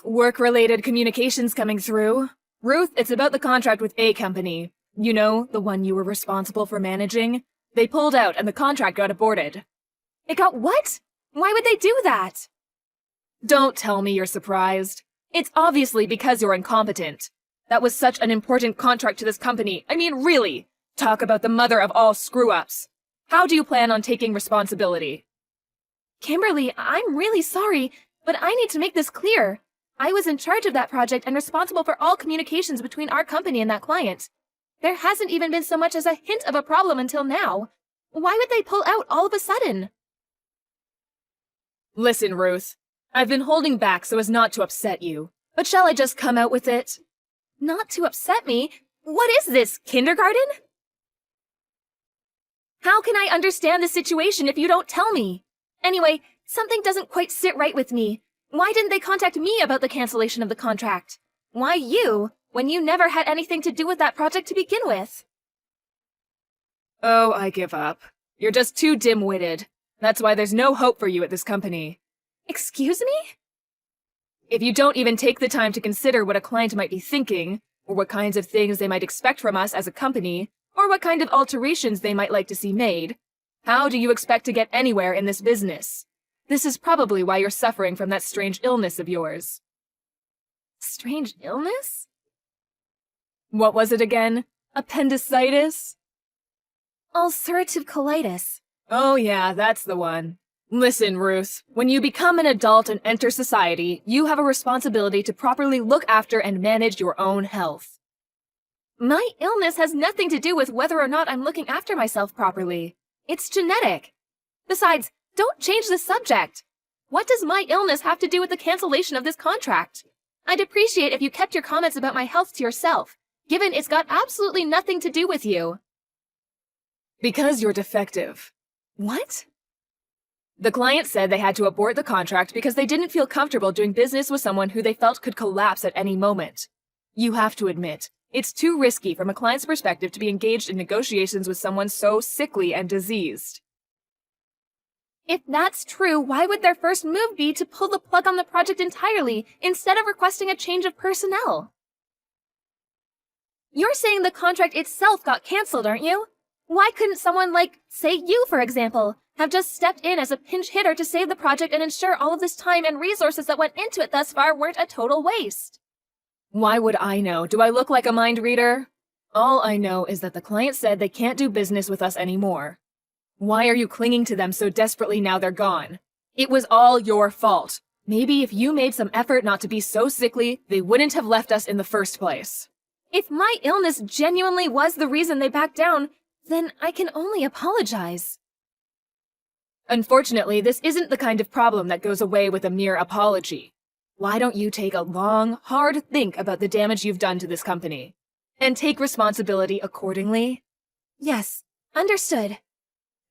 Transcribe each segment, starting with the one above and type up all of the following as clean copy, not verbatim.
Work-related communications coming through. Ruth, it's about the contract with A company. You know, the one you were responsible for managing? They pulled out and the contract got aborted. It got what? Why would they do that? Don't tell me you're surprised. It's obviously because you're incompetent. That was such an important contract to this company. I mean, really. Talk about the mother of all screw-ups. How do you plan on taking responsibility? Kimberly, I'm really sorry, but I need to make this clear. I was in charge of that project and responsible for all communications between our company and that client. There hasn't even been so much as a hint of a problem until now. Why would they pull out all of a sudden? Listen, Ruth. I've been holding back so as not to upset you. But shall I just come out with it? Not to upset me? What is this, kindergarten? How can I understand the situation if you don't tell me? Anyway, something doesn't quite sit right with me. Why didn't they contact me about the cancellation of the contract? Why you, when you never had anything to do with that project to begin with? Oh, I give up. You're just too dim-witted. That's why there's no hope for you at this company. Excuse me? If you don't even take the time to consider what a client might be thinking, or what kinds of things they might expect from us as a company, or what kind of alterations they might like to see made, how do you expect to get anywhere in this business? This is probably why you're suffering from that strange illness of yours. Strange illness? What was it again? Appendicitis? Ulcerative colitis. Oh yeah, that's the one. Listen, Ruth, when you become an adult and enter society, you have a responsibility to properly look after and manage your own health. My illness has nothing to do with whether or not I'm looking after myself properly. It's genetic. Besides, don't change the subject. What does my illness have to do with the cancellation of this contract? I'd appreciate if you kept your comments about my health to yourself, given it's got absolutely nothing to do with you. Because you're defective. What? The client said they had to abort the contract because they didn't feel comfortable doing business with someone who they felt could collapse at any moment. You have to admit, it's too risky from a client's perspective to be engaged in negotiations with someone so sickly and diseased. If that's true, why would their first move be to pull the plug on the project entirely instead of requesting a change of personnel? You're saying the contract itself got cancelled, aren't you? Why couldn't someone like, say you for example, have just stepped in as a pinch hitter to save the project and ensure all of this time and resources that went into it thus far weren't a total waste? Why would I know? Do I look like a mind reader? All I know is that the client said they can't do business with us anymore. Why are you clinging to them so desperately now they're gone? It was all your fault. Maybe if you made some effort not to be so sickly, they wouldn't have left us in the first place. If my illness genuinely was the reason they backed down, then I can only apologize. Unfortunately, this isn't the kind of problem that goes away with a mere apology. Why don't you take a long, hard think about the damage you've done to this company? And take responsibility accordingly? Yes, understood.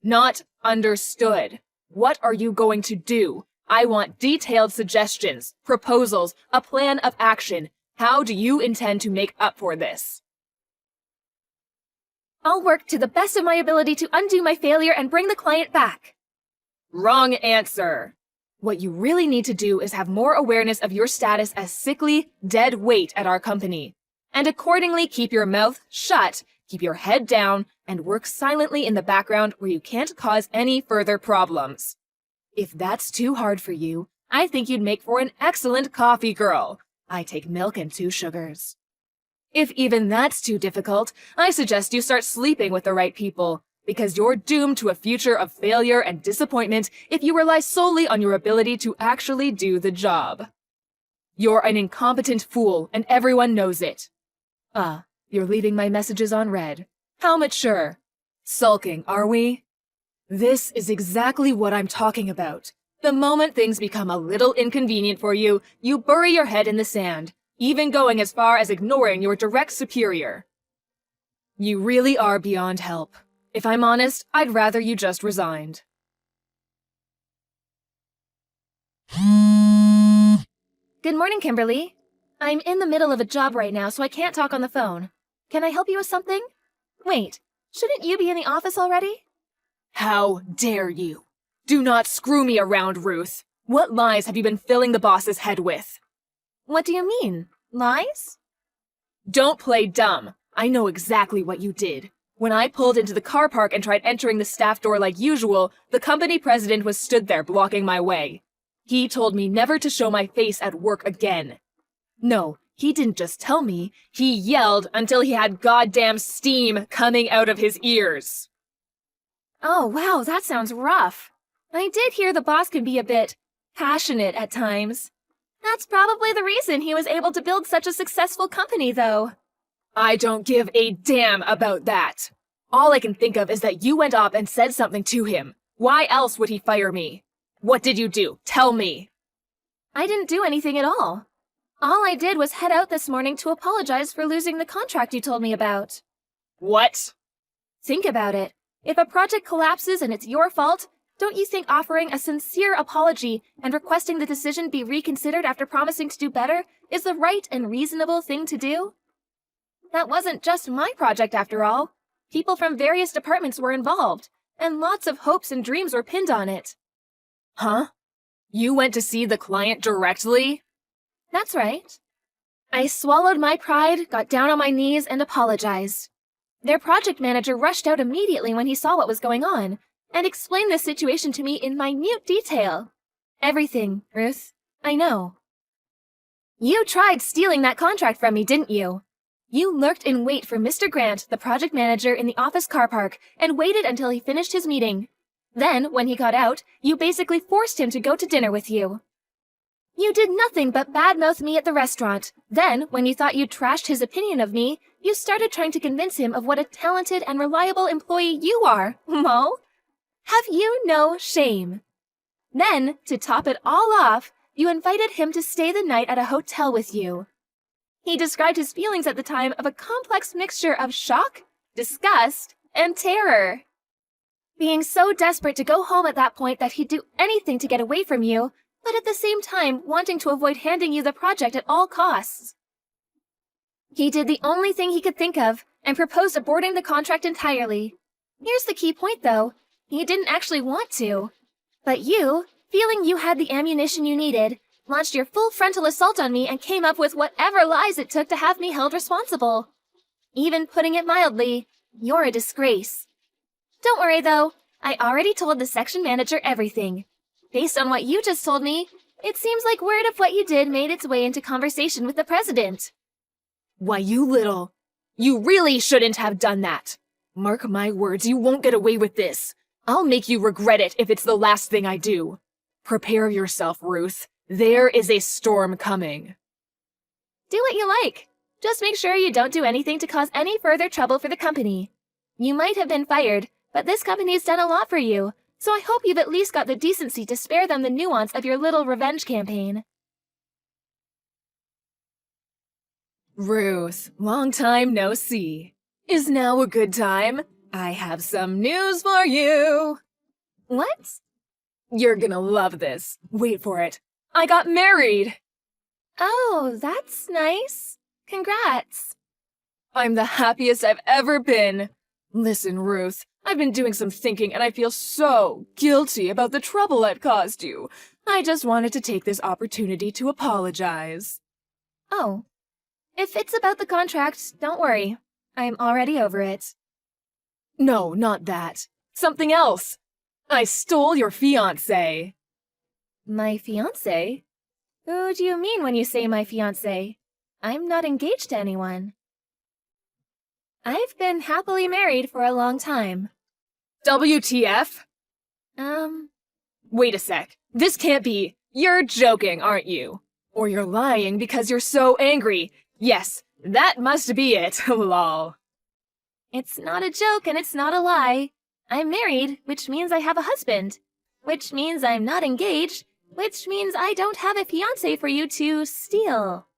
Not understood. What are you going to do? I want detailed suggestions, proposals, a plan of action. How do you intend to make up for this? I'll work to the best of my ability to undo my failure and bring the client back. Wrong answer. What you really need to do is have more awareness of your status as sickly, dead weight at our company. And accordingly keep your mouth shut, keep your head down, and work silently in the background where you can't cause any further problems. If that's too hard for you, I think you'd make for an excellent coffee girl. I take milk and 2 sugars. If even that's too difficult, I suggest you start sleeping with the right people, because you're doomed to a future of failure and disappointment if you rely solely on your ability to actually do the job. You're an incompetent fool, and everyone knows it. You're leaving my messages on read. How mature. Sulking, are we? This is exactly what I'm talking about. The moment things become a little inconvenient for you, you bury your head in the sand, even going as far as ignoring your direct superior. You really are beyond help. If I'm honest, I'd rather you just resigned. Good morning, Kimberly. I'm in the middle of a job right now, so I can't talk on the phone. Can I help you with something? Wait, shouldn't you be in the office already? How dare you? Do not screw me around, Ruth. What lies have you been filling the boss's head with? What do you mean? Lies? Don't play dumb. I know exactly what you did. When I pulled into the car park and tried entering the staff door like usual, the company president was stood there blocking my way. He told me never to show my face at work again. No, he didn't just tell me, he yelled until he had goddamn steam coming out of his ears. Oh, wow, that sounds rough. I did hear the boss can be a bit passionate at times. That's probably the reason he was able to build such a successful company, though. I don't give a damn about that. All I can think of is that you went up and said something to him. Why else would he fire me? What did you do? Tell me. I didn't do anything at all. All I did was head out this morning to apologize for losing the contract you told me about. What? Think about it. If a project collapses and it's your fault, don't you think offering a sincere apology and requesting the decision be reconsidered after promising to do better is the right and reasonable thing to do? That wasn't just my project after all. People from various departments were involved, and lots of hopes and dreams were pinned on it. Huh? You went to see the client directly? That's right. I swallowed my pride, got down on my knees, and apologized. Their project manager rushed out immediately when he saw what was going on, and explained the situation to me in minute detail. Everything, Ruth. I know. You tried stealing that contract from me, didn't you? You lurked in wait for Mr. Grant, the project manager, in the office car park, and waited until he finished his meeting. Then, when he got out, you basically forced him to go to dinner with you. You did nothing but badmouth me at the restaurant. Then, when you thought you'd trashed his opinion of me, you started trying to convince him of what a talented and reliable employee you are, Mo. Have you no shame? Then, to top it all off, you invited him to stay the night at a hotel with you. He described his feelings at the time of a complex mixture of shock, disgust, and terror. Being so desperate to go home at that point that he'd do anything to get away from you, but at the same time wanting to avoid handing you the project at all costs. He did the only thing he could think of and proposed aborting the contract entirely. Here's the key point, though. He didn't actually want to. But you, feeling you had the ammunition you needed, launched your full frontal assault on me and came up with whatever lies it took to have me held responsible. Even putting it mildly, you're a disgrace. Don't worry, though. I already told the section manager everything. Based on what you just told me, it seems like word of what you did made its way into conversation with the president. Why, you really shouldn't have done that. Mark my words, you won't get away with this. I'll make you regret it if it's the last thing I do. Prepare yourself, Ruth. There is a storm coming. Do what you like. Just make sure you don't do anything to cause any further trouble for the company. You might have been fired, but this company's done a lot for you, so I hope you've at least got the decency to spare them the nuance of your little revenge campaign. Ruth, long time no see. Is now a good time? I have some news for you. What? You're gonna love this. Wait for it. I got married! Oh, that's nice. Congrats. I'm the happiest I've ever been. Listen, Ruth, I've been doing some thinking and I feel so guilty about the trouble I've caused you. I just wanted to take this opportunity to apologize. Oh. If it's about the contract, don't worry. I'm already over it. No, not that. Something else. I stole your fiancé. My fiancé? Who do you mean when you say my fiancé? I'm not engaged to anyone. I've been happily married for a long time. WTF? Wait a sec. This can't be. You're joking, aren't you? Or you're lying because you're so angry. Yes, that must be it, lol. It's not a joke and it's not a lie. I'm married, which means I have a husband. Which means I'm not engaged, which means I don't have a fiancé for you to steal.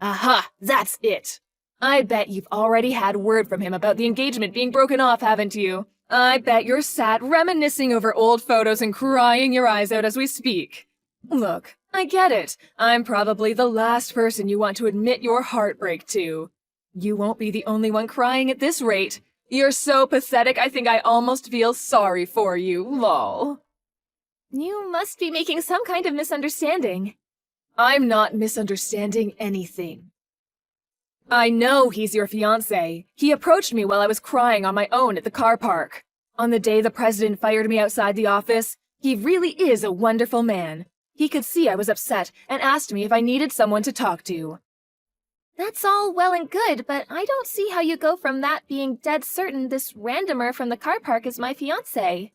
Aha, that's it. I bet you've already had word from him about the engagement being broken off, haven't you? I bet you're sat reminiscing over old photos and crying your eyes out as we speak. Look, I get it. I'm probably the last person you want to admit your heartbreak to. You won't be the only one crying at this rate. You're so pathetic I think I almost feel sorry for you, lol. You must be making some kind of misunderstanding. I'm not misunderstanding anything. I know he's your fiancé. He approached me while I was crying on my own at the car park. On the day the president fired me outside the office, he really is a wonderful man. He could see I was upset and asked me if I needed someone to talk to. That's all well and good, but I don't see how you go from that being dead certain this randomer from the car park is my fiancé.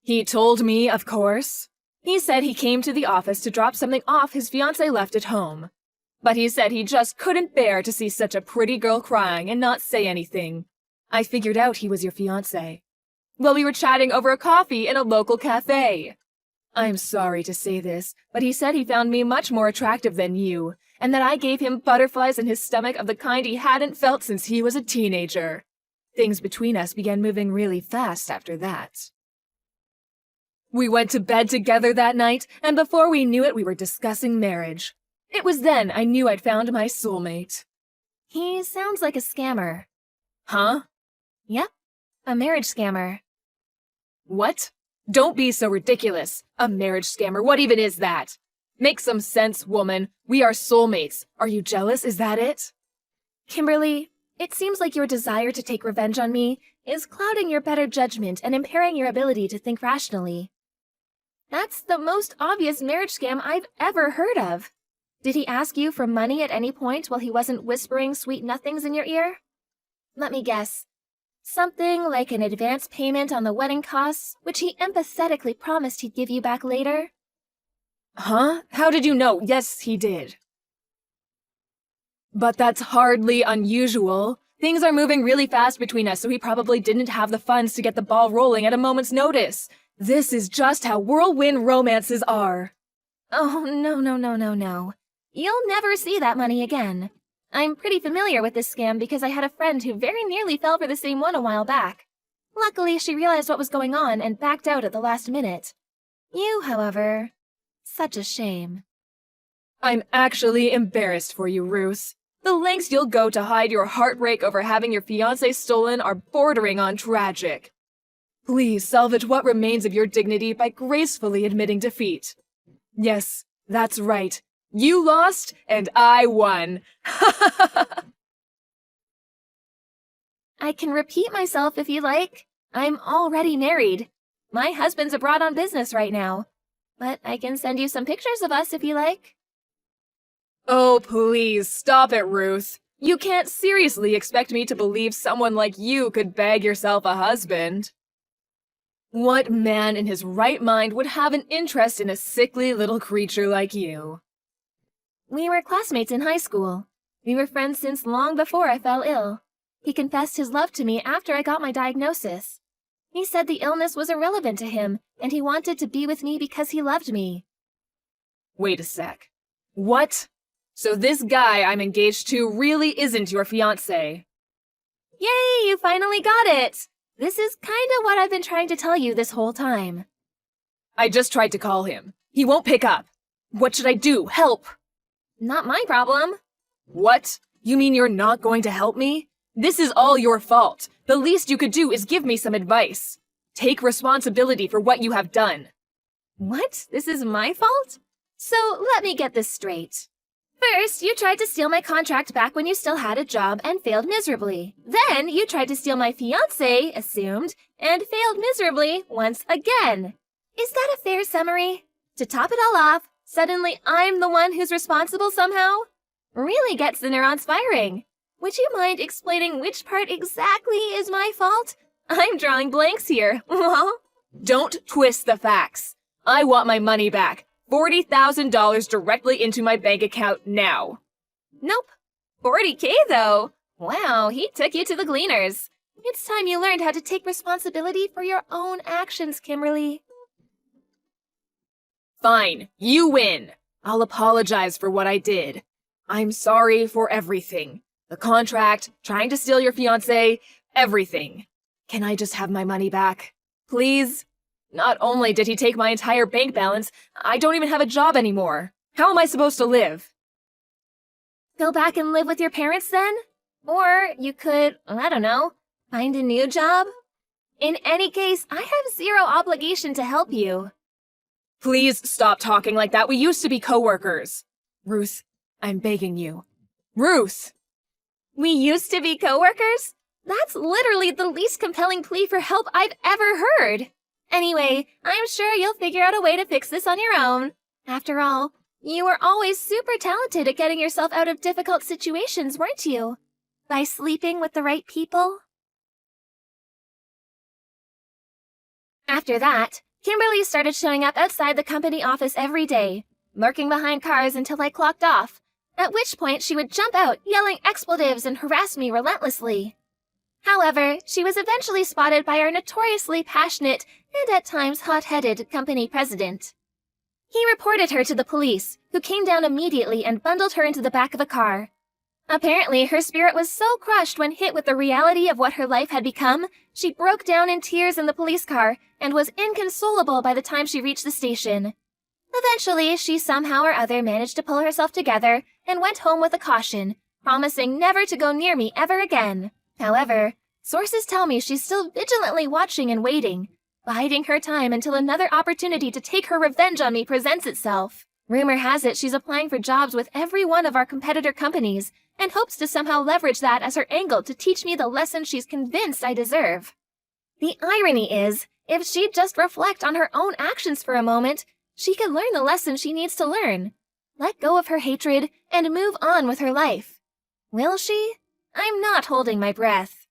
He told me, of course. He said he came to the office to drop something off his fiancé left at home. But he said he just couldn't bear to see such a pretty girl crying and not say anything. I figured out he was your fiancé. Well, we were chatting over a coffee in a local cafe. I'm sorry to say this, but he said he found me much more attractive than you, and that I gave him butterflies in his stomach of the kind he hadn't felt since he was a teenager. Things between us began moving really fast after that. We went to bed together that night, and before we knew it, we were discussing marriage. It was then I knew I'd found my soulmate. He sounds like a scammer. Huh? Yep, a marriage scammer. What? Don't be so ridiculous. A marriage scammer, what even is that? Make some sense, woman. We are soulmates. Are you jealous? Is that it? Kimberly, it seems like your desire to take revenge on me is clouding your better judgment and impairing your ability to think rationally. That's the most obvious marriage scam I've ever heard of. Did he ask you for money at any point while he wasn't whispering sweet nothings in your ear? Let me guess. Something like an advance payment on the wedding costs, which he empathetically promised he'd give you back later? Huh? How did you know? Yes, he did. But that's hardly unusual. Things are moving really fast between us, so he probably didn't have the funds to get the ball rolling at a moment's notice. This is just how whirlwind romances are. Oh, no. You'll never see that money again. I'm pretty familiar with this scam because I had a friend who very nearly fell for the same one a while back. Luckily, she realized what was going on and backed out at the last minute. You, however, such a shame. I'm actually embarrassed for you, Ruth. The lengths you'll go to hide your heartbreak over having your fiancé stolen are bordering on tragic. Please salvage what remains of your dignity by gracefully admitting defeat. Yes, that's right. You lost, and I won. I can repeat myself if you like. I'm already married. My husband's abroad on business right now. But I can send you some pictures of us if you like. Oh, please, stop it, Ruth. You can't seriously expect me to believe someone like you could bag yourself a husband. What man in his right mind would have an interest in a sickly little creature like you? We were classmates in high school. We were friends since long before I fell ill. He confessed his love to me after I got my diagnosis. He said the illness was irrelevant to him, and he wanted to be with me because he loved me. Wait a sec. What? So this guy I'm engaged to really isn't your fiancé? Yay, you finally got it! This is kinda what I've been trying to tell you this whole time. I just tried to call him. He won't pick up. What should I do? Help! Not my problem. What? You mean you're not going to help me? This is all your fault. The least you could do is give me some advice. Take responsibility for what you have done. What? This is my fault? So let me get this straight. First, you tried to steal my contract back when you still had a job and failed miserably. Then, you tried to steal my fiancé, assumed, and failed miserably once again. Is that a fair summary? To top it all off, suddenly I'm the one who's responsible somehow? Really gets the neurons firing. Would you mind explaining which part exactly is my fault? I'm drawing blanks here. Don't twist the facts. I want my money back. $40,000 directly into my bank account now. Nope. $40K though. Wow, he took you to the gleaners. It's time you learned how to take responsibility for your own actions, Kimberly. Fine, you win. I'll apologize for what I did. I'm sorry for everything. The contract, trying to steal your fiancé, everything. Can I just have my money back? Please? Not only did he take my entire bank balance, I don't even have a job anymore. How am I supposed to live? Go back and live with your parents then? Or you could, I don't know, find a new job? In any case, I have zero obligation to help you. Please stop talking like that. We used to be coworkers. Ruth, I'm begging you. Ruth! We used to be coworkers? That's literally the least compelling plea for help I've ever heard. Anyway, I'm sure you'll figure out a way to fix this on your own. After all, you were always super talented at getting yourself out of difficult situations, weren't you? By sleeping with the right people? After that, Kimberly started showing up outside the company office every day, lurking behind cars until I clocked off, at which point she would jump out, yelling expletives and harass me relentlessly. However, she was eventually spotted by our notoriously passionate and at times hot-headed company president. He reported her to the police, who came down immediately and bundled her into the back of a car. Apparently, her spirit was so crushed when hit with the reality of what her life had become, she broke down in tears in the police car and was inconsolable by the time she reached the station. Eventually, she somehow or other managed to pull herself together and went home with a caution, promising never to go near me ever again. However, sources tell me she's still vigilantly watching and waiting, biding her time until another opportunity to take her revenge on me presents itself. Rumor has it she's applying for jobs with every one of our competitor companies and hopes to somehow leverage that as her angle to teach me the lesson she's convinced I deserve. The irony is, if she'd just reflect on her own actions for a moment, she could learn the lesson she needs to learn. Let go of her hatred and move on with her life. Will she? I'm not holding my breath.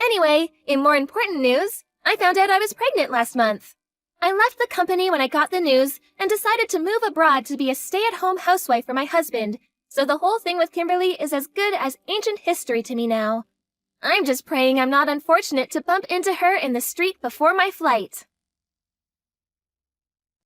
Anyway, in more important news, I found out I was pregnant last month. I left the company when I got the news and decided to move abroad to be a stay-at-home housewife for my husband, so the whole thing with Kimberly is as good as ancient history to me now. I'm just praying I'm not unfortunate to bump into her in the street before my flight.